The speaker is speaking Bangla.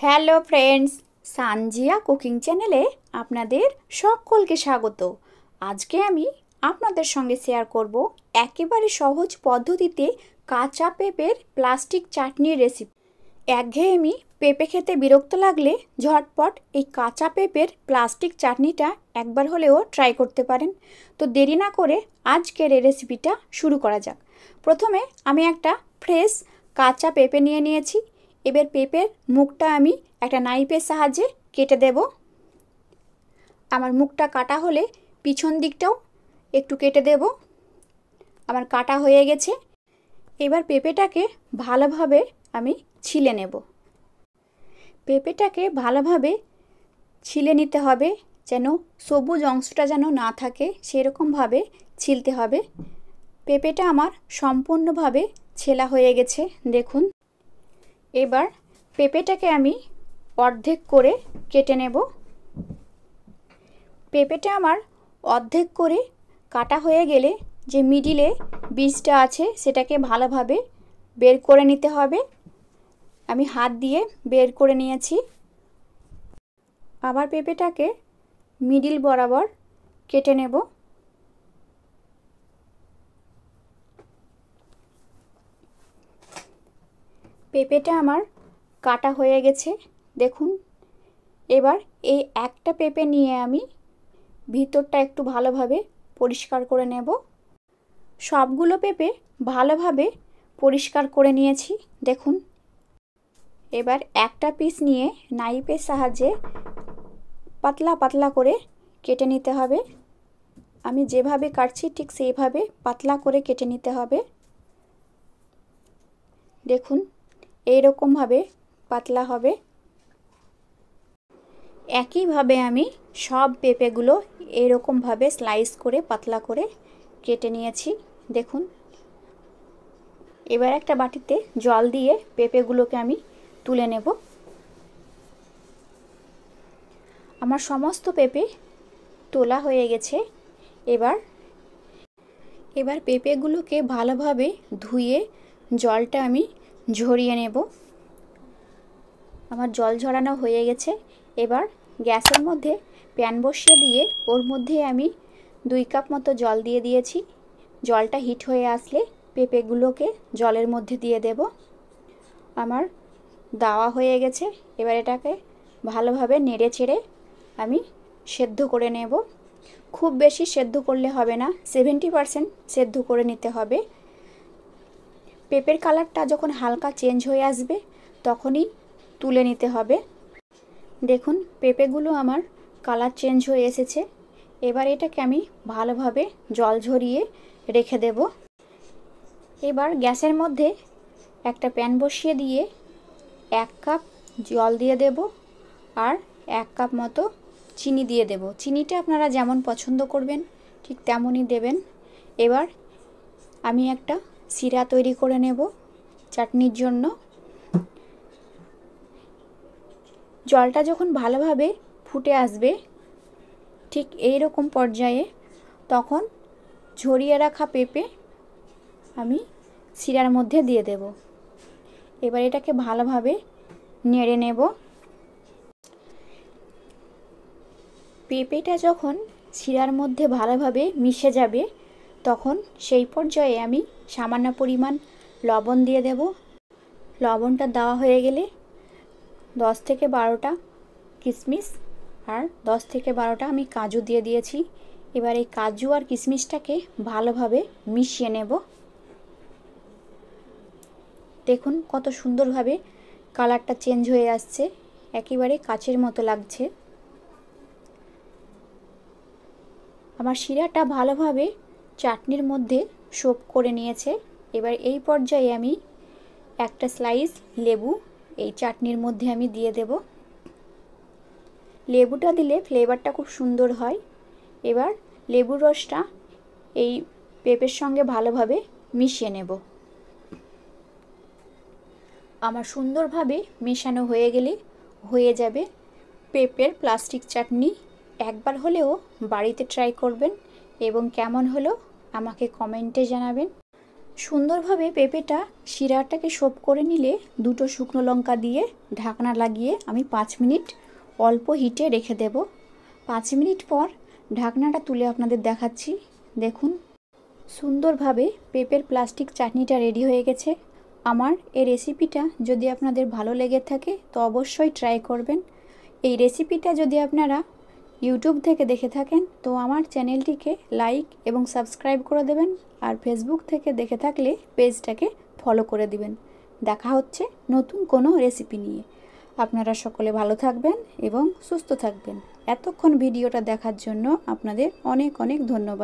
হ্যালো ফ্রেন্ডস, সানজিয়া কুকিং চ্যানেলে আপনাদের সকলকে স্বাগত। আজকে আমি আপনাদের সঙ্গে শেয়ার করব একেবারে সহজ পদ্ধতিতে কাঁচা পেঁপের প্লাস্টিক চাটনির রেসিপি। একঘেয়েমি পেঁপে খেতে বিরক্ত লাগলে ঝটপট এই কাঁচা পেঁপের প্লাস্টিক চাটনিটা একবার হলেও ট্রাই করতে পারেন। তো দেরি না করে আজকের এই রেসিপিটা শুরু করা যাক। প্রথমে আমি একটা ফ্রেশ কাঁচা পেঁপে নিয়ে নিয়েছি। এবার পেঁপের মুখটা আমি একটা নাইফের সাহায্যে কেটে দেব। আমার মুখটা কাটা হলে পিছন দিকটাও একটু কেটে দেব। আমার কাটা হয়ে গেছে। এবার পেঁপেটাকে ভালোভাবে আমি ছিলে নেব। পেঁপেটাকে ভালোভাবে ছিলে নিতে হবে, যেন সবুজ অংশটা যেন না থাকে, সেরকমভাবে ছিলতে হবে। পেঁপেটা আমার সম্পূর্ণভাবে ছেলা হয়ে গেছে, দেখুন। এবার পেঁপেটাকে আমি অর্ধেক করে কেটে নেব। পেঁপেটা আমার অর্ধেক করে কাটা হয়ে গেলে যে মিডিলে বীজটা আছে সেটাকে ভালোভাবে বের করে নিতে হবে। আমি হাত দিয়ে বের করে নিয়েছি। আবার পেঁপেটাকে মিডিল বরাবর কেটে নেব। পেঁপেটা আমার কাটা হয়ে গেছে, দেখুন। এবার এই একটা পেঁপে নিয়ে আমি ভিতরটা একটু ভালোভাবে পরিষ্কার করে নেব। সবগুলো পেঁপে ভালোভাবে পরিষ্কার করে নিয়েছি, দেখুন। এবার একটা পিস নিয়ে নাইফের সাহায্যে পাতলা পাতলা করে কেটে নিতে হবে। আমি যেভাবে কাটছি ঠিক সেইভাবে পাতলা করে কেটে নিতে হবে, দেখুন। এইরকমভাবে পাতলা হবে। একইভাবে আমি সব পেঁপেগুলো এরকমভাবে স্লাইস করে পাতলা করে কেটে নিয়েছি, দেখুন। এবার একটা বাটিতে জল দিয়ে পেঁপেগুলোকে আমি তুলে নেব। আমার সমস্ত পেঁপে তোলা হয়ে গেছে। এবার পেঁপেগুলোকে ভালোভাবে ধুয়ে জলটা আমি ঝরিয়ে নেব। আমার জল ঝরানো হয়ে গেছে। এবার গ্যাসের মধ্যে প্যান বসিয়ে দিয়ে ওর মধ্যে আমি 2 কাপ মতো জল দিয়ে দিয়েছি। জলটা হিট হয়ে আসলে পেঁপেগুলোকে জলের মধ্যে দিয়ে দেব। আমার দেওয়া হয়ে গেছে। এবার এটাকে ভালোভাবে নেড়ে চেড়ে আমি সেদ্ধ করে নেব। খুব বেশি সেদ্ধ করলে হবে না, 70% সেদ্ধ করে নিতে হবে। পেঁপের কালারটা যখন হালকা চেঞ্জ হয়ে আসবে তখনই তুলে নিতে হবে। দেখুন, পেঁপেগুলো আমার কালার চেঞ্জ হয়ে এসেছে। এবার এটাকে আমি ভালোভাবে জল ঝরিয়ে রেখে দেব। এবার গ্যাসের মধ্যে একটা প্যান বসিয়ে দিয়ে 1 কাপ জল দিয়ে দেব আর 1 কাপ মতো চিনি দিয়ে দেব। চিনিটা আপনারা যেমন পছন্দ করবেন ঠিক তেমনই দেবেন। এবার আমি একটা সিরা তৈরি করে নেব চাটনির জন্য। জলটা যখন ভালোভাবে ফুটে আসবে ঠিক এই রকম পর্যায়ে, তখন ঝরিয়ে রাখা পেঁপে আমি সিরার মধ্যে দিয়ে দেব। এবার এটাকে ভালোভাবে নেড়ে নেব। পেঁপেটা যখন সিরার মধ্যে ভালোভাবে মিশে যাবে তখন সেই পর্যায়ে আমি সামান্য পরিমাণ লবণ দিয়ে দেব। লবণটা দেওয়া হয়ে গেলে 10 থেকে 12টা কিশমিশ আর 10 থেকে 12টা আমি কাজু দিয়ে দিয়েছি। এবার এই কাজু আর কিশমিশটাকে ভালোভাবে মিশিয়ে নেব। দেখুন কত সুন্দরভাবে কালারটা চেঞ্জ হয়ে আসছে, একেবারে কাচের মতো লাগছে। আমার শিরাটা ভালোভাবে চাটনির মধ্যে সোপ করে নিয়েছে। এবার এই পর্যায়ে আমি একটা স্লাইস লেবু এই চাটনির মধ্যে আমি দিয়ে দেব। লেবুটা দিলে ফ্লেভারটা খুব সুন্দর হয়। এবার লেবুর রসটা এই পেঁপের সঙ্গে ভালোভাবে মিশিয়ে নেব। আমার সুন্দরভাবে মেশানো হয়ে গেলে হয়ে যাবে পেঁপের প্লাস্টিক চাটনি। একবার হলেও বাড়িতে ট্রাই করবেন এবং কেমন হলো আমাকে কমেন্টে জানাবেন। সুন্দরভাবে পেঁপেটা শিরাটাকে সোপ করে নিলে দুটো শুকনো লঙ্কা দিয়ে ঢাকনা লাগিয়ে আমি 5 মিনিট অল্প হিটে রেখে দেব। 5 মিনিট পর ঢাকনাটা তুলে আপনাদের দেখাচ্ছি। দেখুন সুন্দরভাবে পেঁপের প্লাস্টিক চাটনিটা রেডি হয়ে গেছে। আমার এই রেসিপিটা যদি আপনাদের ভালো লেগে থাকে তো অবশ্যই ট্রাই করবেন। এই রেসিপিটা যদি আপনারা ইউটিউব থেকে দেখে থাকেন তো আমার চ্যানেলটিকে লাইক এবং সাবস্ক্রাইব করে দেবেন, আর ফেসবুক থেকে দেখে থাকলে পেজটাকে ফলো করে দিবেন। দেখা হচ্ছে নতুন কোনো রেসিপি নিয়ে। আপনারা সকলে ভালো থাকবেন এবং সুস্থ থাকবেন। এতক্ষণ ভিডিওটা দেখার জন্য আপনাদের অনেক অনেক ধন্যবাদ।